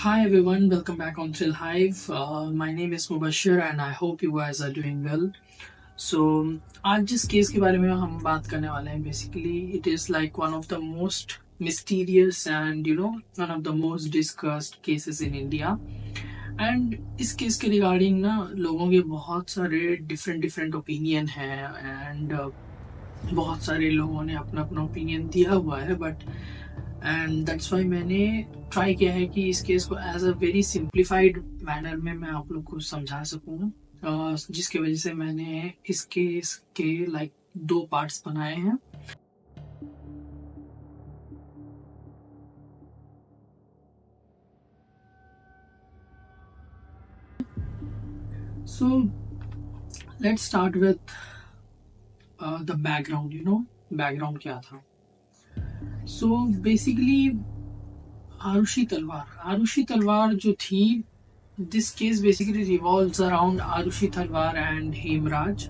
Hi everyone, welcome back on Thrill Hive. My name is Mubashir and I hope you guys are doing well. So आज जिस case के बारे में हम बात करने वाले हैं, basically it is like one of the most mysterious and one of the most discussed cases in India. And इस केस के रिगार्डिंग ना लोगों के बहुत सारे डिफरेंट डिफरेंट ओपिनियन हैं एंड बहुत सारे लोगों ने अपना अपना ओपिनियन दिया हुआ है. बट एंड दैट्स वाई मैंने ट्राई किया है कि इस केस को as a very simplified manner में मैं आप लोग को समझा सकूं, जिसकी वजह से मैंने इस केस के लाइक दो पार्ट्स बनाए हैं. So let's start with the background. Background क्या था. सो बेसिकली आरुषि तलवार जो थी, this case basically revolves around Arushi Talwar and Hemraj.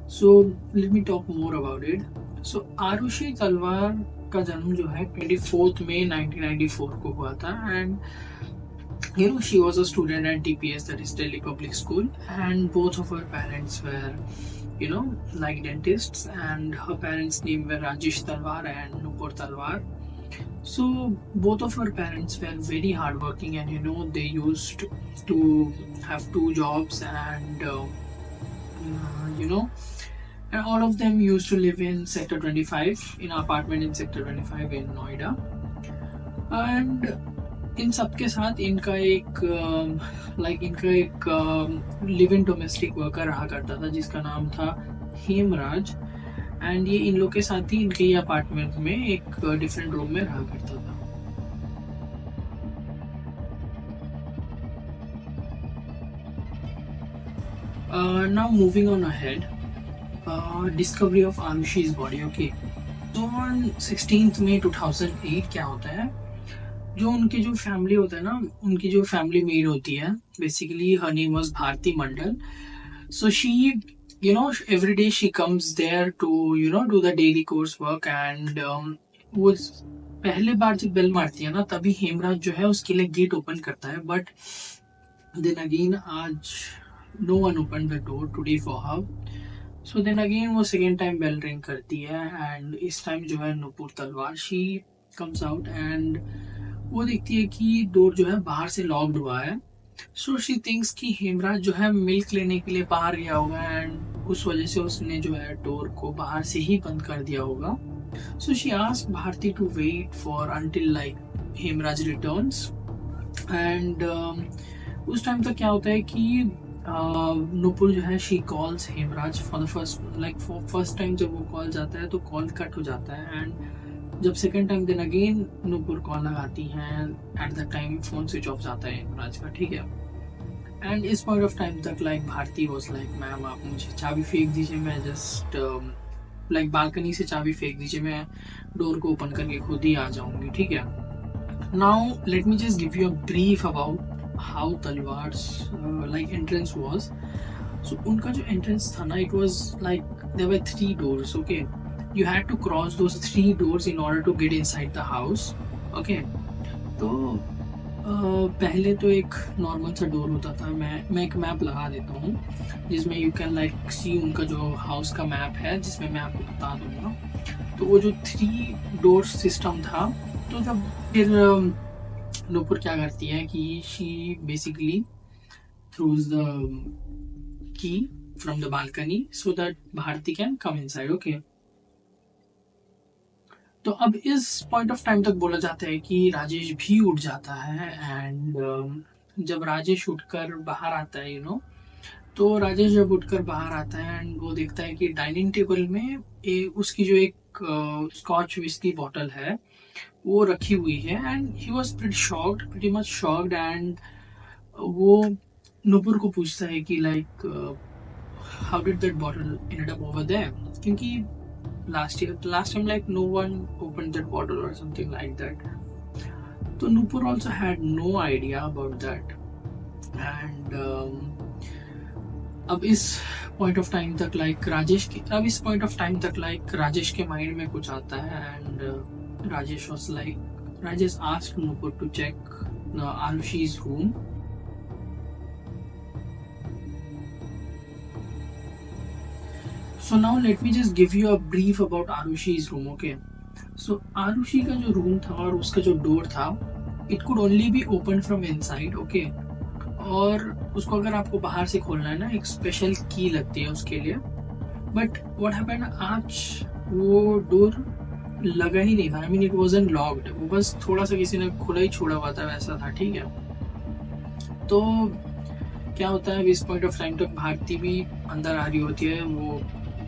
So let me talk more about it. So Arushi Talwar का जन्म जो है 24 मई 1994 को हुआ था. And she was a student at DPS, that is Delhi Public School, and both of her parents were like dentists, and her parents' name were Rajesh Talwar and Nupur Talwar. So both of her parents were very hardworking, and they used to have two jobs, and and all of them used to live in Sector 25, in an apartment in Sector 25 in Noida. And इन सबके साथ इनका एक live in domestic worker रहा करता था जिसका नाम था हेमराज. एंड ये इन लोग के साथ ही इनके ये अपार्टमेंट में एक डिफरेंट रूम में रहा करता था. Now moving on ahead, discovery of Arushi's body. Okay, so on 16th May 2008 क्या होता है, जो उनकी जो फैमिली होता है ना, उनकी जो फैमिली मेड होती है, basically her name was Bharti Mandal. So she every day she comes there to do the daily course work. And वो पहले बार जब बेल मारती है ना, तभी हेमराज जो है उसके लिए गेट ओपन करता है. बट देन अगेन आज no one opened the door today for her. So then again वो सेकेंड टाइम बेल रिंग करती है, एंड इस टाइम जो है नुपुर तलवार शी comes out and वो देखती है कि डोर जो है बाहर से लॉक्ड हुआ है. सो शी थिंक्स कि हेमराज जो है मिल्क लेने के लिए बाहर गया होगा, एंड उस वजह से उसने जो है डोर को बाहर से ही बंद कर दिया होगा. So she asked Bharti to wait for until like Hemraj returns. And उस टाइम तक क्या होता है कि नुपुर जो है she calls Hemraj for first time. जब वो कॉल जाता है तो कॉल कट हो जाता है, एंड जब second time then again Nupur call लगाती हैं, at the time phone switch off जाता है हेमराज का. ठीक है. एंड इस पॉइंट ऑफ टाइम तक like Bharti was like, ma'am आप मुझे चाबी फेंक दीजिए, मैं जस्ट लाइक बालकनी से चाबी फेंक दीजिए, मैं डोर को ओपन करके खुद ही आ जाऊंगी. ठीक है. Now let me just give you a brief about how Talwars like entrance was. So उनका जो एंट्रेंस था ना, it was like there were 3 doors. Okay, you had to cross those 3 doors in order to get inside the house. Okay, तो पहले तो एक normal सा door होता था. मैं एक मैप लगा देता हूँ जिसमें यू कैन लाइक सी उनका जो हाउस का मैप है, जिसमें मैं आपको बता दूंगा. तो वो जो 3 डोर सिस्टम था, तो जब फिर नुपुर क्या करती है कि she basically throws the key from the balcony so that Bharti can come inside. Okay, तो अब इस पॉइंट ऑफ टाइम तक बोला जाता है कि राजेश भी उठ जाता है. एंड जब राजेश उठकर बाहर आता है तो राजेश जब उठकर बाहर आता है एंड वो देखता है कि डाइनिंग टेबल में उसकी जो एक स्कॉच विस्की बॉटल है वो रखी हुई है. And he was pretty much shocked. And वो नुपुर को पूछता है कि like how did that bottle ended up over there, क्योंकि last time like no one opened that bottle or something like that. So Nupur also had no idea about that. And अब इस point of time तक like Rajesh के mind में कुछ आता है. And Rajesh asked Nupur to check Arushi's room. So now let me just give you a brief about Arushi's room, okay? So Arushi का जो रूम था और उसका जो डोर था, it could only be opened from inside, okay? और उसको अगर आपको बाहर से खोलना है ना, एक स्पेशल की लगती है उसके लिए. बट व्हाट हैपेंड, आज वो डोर लगा ही नहीं था. I mean it wasn't locked. वो बस थोड़ा सा किसी ने खुला ही छोड़ा हुआ था, वैसा था, ठीक है. तो क्या होता है, इस पॉइंट ऑफ टाइम तक भारती भी अंदर आ रही होती है. वो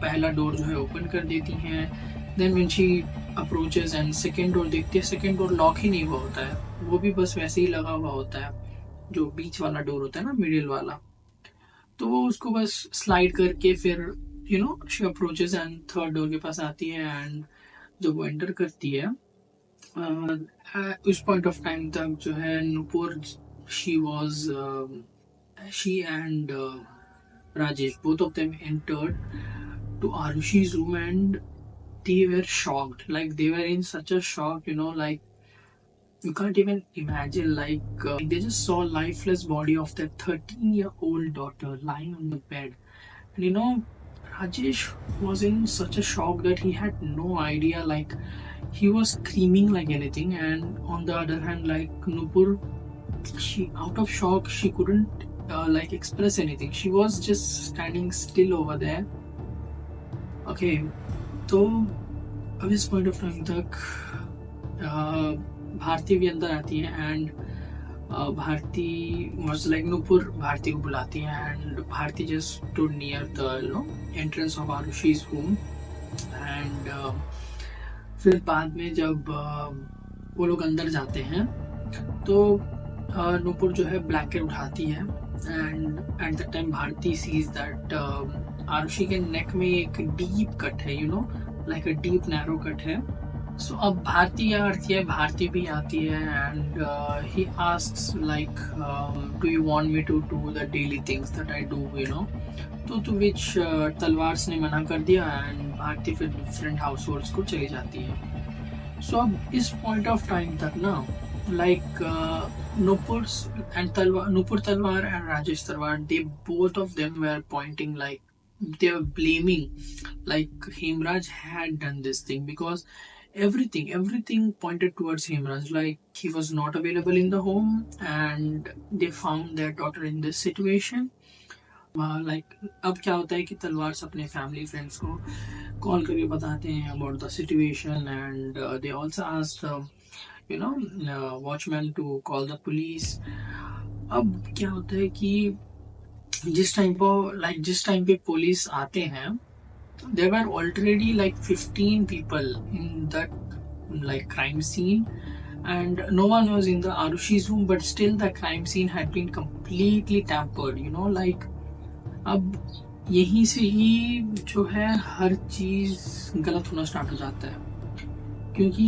पहला डोर जो है ओपन कर देती हैं. Then when she approaches and second door देखती है, सेकेंड डोर लॉक ही नहीं हुआ होता है. वो भी बस वैसे ही लगा हुआ होता है. जो बीच वाला डोर होता है ना, मिडिल वाला, तो वो उसको बस स्लाइड करके फिर she approaches and third door के पास आती है. एंड जब वो एंटर करती है, उस पॉइंट ऑफ टाइम तक जो है Nupur, she and Rajesh, both of them entered to Arushi's room and they were shocked. Like they were in such a shock, like you can't even imagine. Like they just saw lifeless body of their 13-year-old daughter lying on the bed. And Rajesh was in such a shock that he had no idea. Like he was screaming like anything, and on the other hand, like Nupur, she out of shock, she couldn't express anything. She was just standing still over there. Okay, तो अब इस point of time तक भारती भी अंदर आती है. And Bharti was like, Nupur Bharti को बुलाती है and Bharti just stood near the entrance of Aarushi's room. And फिर बाद में जब वो लोग अंदर जाते हैं तो नुपुर जो है ब्लैंकेट उठाती है. And at the time Bharti sees that Aarushi के नेक में एक डीप कट है, like a deep narrow cut है. सो अब भारती क्या करती है, भारती भी आती है. And he asks like, do you want me to do the daily things that I do, तो टू विच तलवार ने मना कर दिया. एंड भारती फिर डिफरेंट हाउस होल्ड्स को चली जाती है. सो अब इस पॉइंट ऑफ टाइम तक ना, like Nupur Talwar and Rajesh Talwar, they both of them were pointing, like they were blaming, like Hemraj had done this thing, because everything pointed towards Hemraj. Like he was not available in the home and they found their daughter in this situation. Like अब क्या होता है कि तलवार अपने family friends को call करके बताते हैं about the situation. And they also asked watchman to call the police. अब क्या होता है कि जिस टाइम पे पुलिस आते हैं, there were already like 15 people in that like crime scene, and no one was in the Arushi's room, but still the crime scene had been completely tampered, like अब यहीं से ही जो है हर चीज गलत होना स्टार्ट हो जाता है. क्योंकि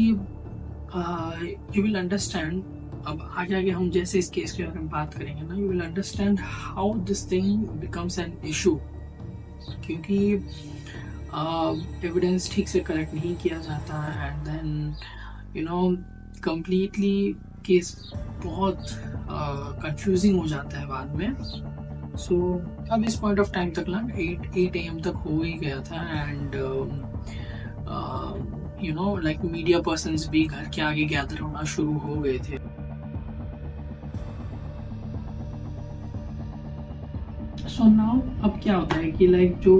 यू विल अंडरस्टैंड, अब आगे हम जैसे इस केस के बारे में बात करेंगे ना, you will understand how this thing becomes an issue. क्योंकि एविडेंस ठीक से कलेक्ट नहीं किया जाता. एंड देन कंप्लीटली केस बहुत कंफ्यूजिंग हो जाता है बाद में. सो अब इस पॉइंट ऑफ टाइम तक ना 8 AM तक हो ही गया था. एंड लाइक मीडिया पर्सन्स भी घर के आगे गैदर होना शुरू हो गए थे. सो नाउ अब क्या होता है कि लाइक जो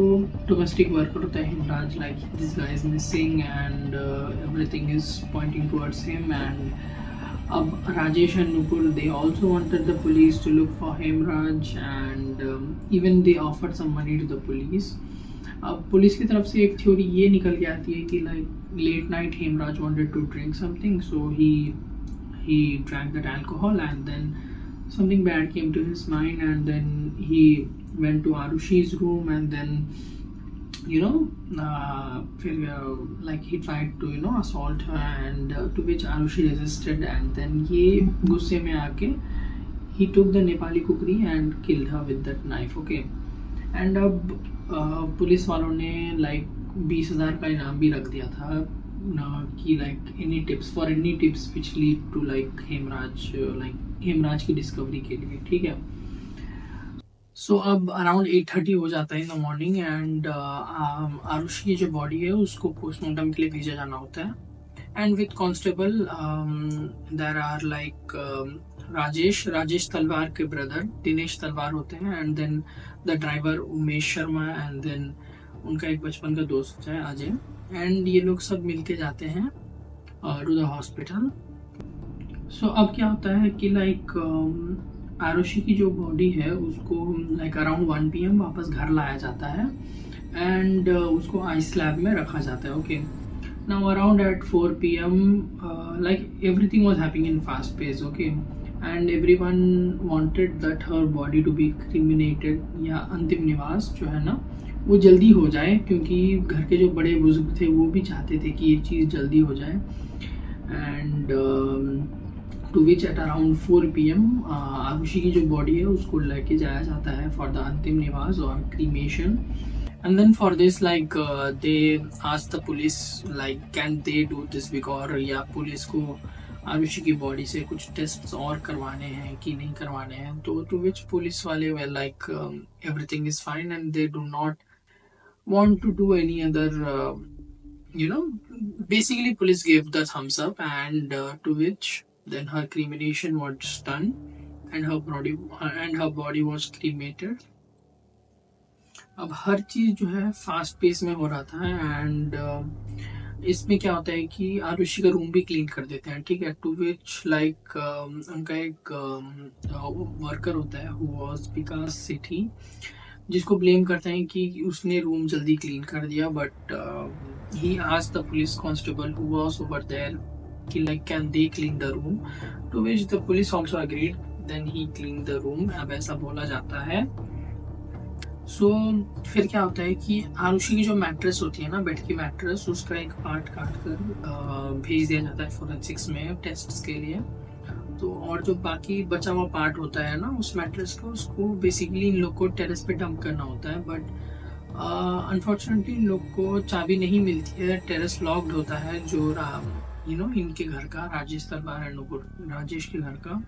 डोमेस्टिक वर्कर होता है Hemraj, like this guy is missing and everything is pointing towards him. And अब Rajesh and Nupur, they also wanted the police to look for Hemraj, and even they offered some money to the police. अब police की तरफ से एक theory ये निकल के आती है कि like late night Hemraj wanted to drink something, so he drank that alcohol, and then something bad came to his mind, and then he went to Arushi's room, and then like he tried to assault her, and to which Arushi resisted, and then ये गुस्से में आके he took the Nepali kukri and killed her with that knife. Okay, and अब police वालों ने like 20,000 का इनाम भी रख दिया था कि like any tips which lead to like Hemraj like Hemraj की डिस्कवरी के लिए, ठीक है। सो अब अराउंड 8:30 हो जाता है in the morning and Aarushi की जो बॉडी है उसको पोस्टमार्टम के लिए भेजा जाना होता है। And with constable, there are like Rajesh तलवार के ब्रदर दिनेश तलवार होते हैं, and then the driver Umesh Sharma, and then उनका एक बचपन का दोस्त है अजय, एंड ये लोग सब मिलके जाते हैं टू द हॉस्पिटल। सो अब क्या होता है कि लाइक आरुषि की जो बॉडी है उसको लाइक अराउंड 1 PM वापस घर लाया जाता है, एंड उसको आइस लैब में रखा जाता है, okay. Now around at 4 p.m. Like everything was happening in fast pace, okay, and everyone wanted that her body to be cremated या अंतिम निवास जो है ना वो जल्दी हो जाए, क्योंकि घर के जो बड़े बुजुर्ग थे वो भी चाहते थे कि ये चीज़ जल्दी हो जाए। And to which at around 4 PM Aarushi की जो बॉडी है उसको लेके जाया जाता है फॉर द अंतिम निवास और cremation. And then for this, like they asked the police, like, can they do this because या पुलिस को आरुषि की बॉडी से कुछ टेस्ट और करवाने हैं कि नहीं करवाने हैं, तो to which पुलिस वाले were like everything is fine and they do not want to do any other you know basically police gave the thumbs up, and to which then her cremation was done and her body was cremated। अब हर चीज़ जो है fast pace में हो रहा था, and इसमें क्या होता है कि आरुषि का रूम भी क्लीन कर देते हैं, ठीक है। टू विच लाइक उनका एक वर्कर होता है हु वाज विकास सेठी, जिसको ब्लेम करते हैं कि उसने रूम जल्दी क्लीन कर दिया, but he asked the police constable who was over there कि like can they clean the room, to which the police also agreed, then he clean the room, अब ऐसा बोला जाता है। सो फिर क्या होता है कि आरुषि की जो मैट्रेस होती है ना, बेड की मैट्रेस, उसका एक पार्ट काट कर भेज दिया जाता है फोरेंसिक्स में टेस्ट के लिए। तो और जो बाकी बचा हुआ पार्ट होता है ना उस मैट्रेस का, उसको बेसिकली इन लोग को टेरेस पे डंप करना होता है, बट अनफॉर्चुनेटली इन लोग को चाबी नहीं मिलती है, टेरेस लॉक्ड होता है, जो इनके घर का, राजेश तलवार एंड राजेश के घर का।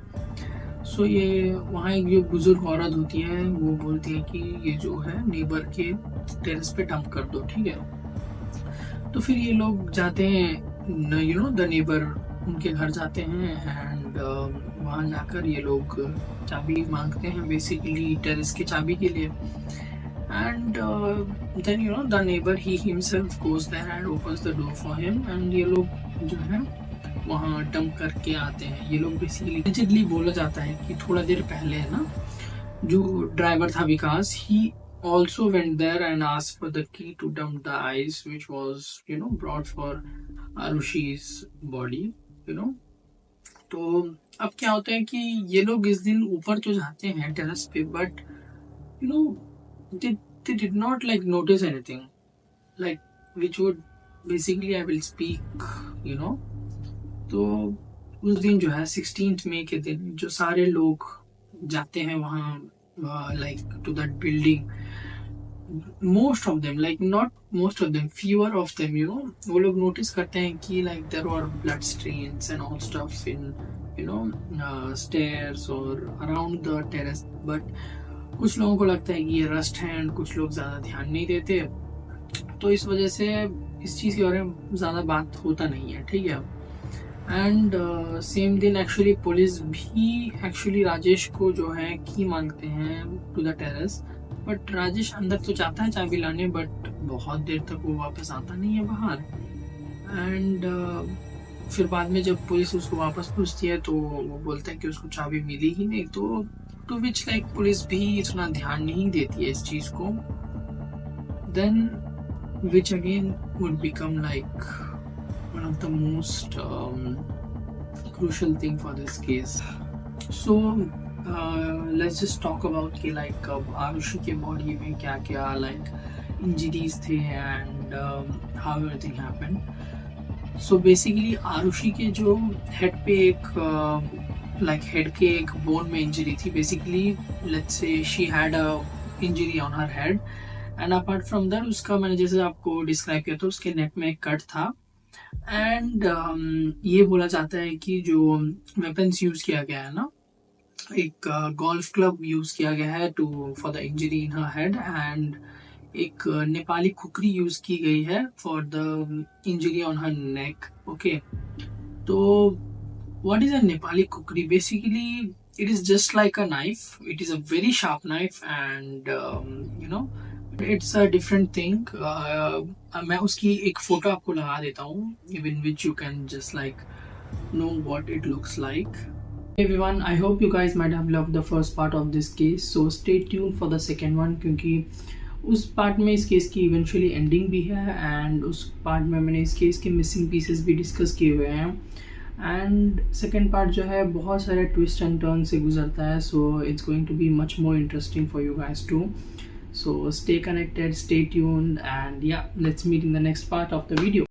सो ये वहाँ एक जो बुजुर्ग औरत होती है वो बोलती है कि ये जो है नेबर के टेरेस पे डंप कर दो, ठीक है। तो फिर ये लोग जाते हैं द नेबर उनके घर जाते हैं, एंड वहाँ जाकर ये लोग चाबी मांगते हैं बेसिकली टेरेस की चाबी के लिए, and then the neighbour he himself goes there and opens the door for him, and ये लोग जो है वहाँ डंप करके आते हैं। ये लोग बेसिकली बोला जाता है कि थोड़ा देर पहले है ना जो ड्राइवर था विकास, ही also went there and asked for the key to dump the ice which was brought for Arushi's body, तो अब क्या होता है कि ये लोग इस दिन ऊपर तो जाते हैं टेरेस पे, but they did not like notice anything like which would basically I will speak तो उस दिन जो है 16 मई के दिन जो सारे लोग जाते हैं वहाँ like to that building, most of them, like not most of them, fewer of them, वो लोग नोटिस करते हैं कि like there are blood stains and all stuff in stairs और अराउंड द टेरेस, बट कुछ लोगों को लगता है कि ये रस्ट है एंड कुछ लोग ज़्यादा ध्यान नहीं देते, तो इस वजह से इस चीज़ के बारे में ज़्यादा बात होता नहीं है, ठीक है। एंड सेम दिन एक्चुअली पुलिस भी एक्चुअली राजेश को जो है की मांगते हैं to the terrace, but Rajesh अंदर तो जाता है चाबी लाने, बट बहुत देर तक वो वापस आता नहीं है बाहर, एंड फिर बाद में जब पुलिस उसको वापस पूछती है तो वो बोलता है कि उसको चाबी मिली ही नहीं, तो टू विच लाइक पुलिस भी इतना ध्यान नहीं देती है इस चीज़ को, then which again would become like one of the most crucial thing for this case. So let's just talk about कि like आरुषि के बॉडी में क्या क्या like injuries थे and how everything happened. So basically Arushi के जो हेड पे एक like हेड के एक बोन में इंजरी थी, basically let's say she had a injury on her head and apart from that उसका मैंने जैसे आपको डिस्क्राइब किया था उसके नेक में एक कट था, एंड ये बोला जाता है कि जो वेपन्स यूज किया गया है ना एक गोल्फ क्लब यूज किया गया है to for the injury in her head, and एक नेपाली कुकरी यूज की गई है for the injury on her neck. Okay, तो what is a Nepali kukri? Basically, it is just like a knife. It is a very sharp knife, and it's a different thing. मैं उसकी एक photo आपको लगा देता हूँ, in which you can just like know what it looks like. Hey everyone, I hope you guys might have loved the first part of this case. So stay tuned for the second one, क्योंकि उस part में इस case की eventually ending भी है, and उस part में मैंने इस केस के मिसिंग पीसेस भी डिस्कस किए हुए हैं। एंड सेकेंड पार्ट जो है बहुत सारे ट्विस्ट एंड टर्न से गुजरता है, so it's going to be much more interesting for you guys too. So stay connected, stay tuned, and yeah let's meet in the next part of the video.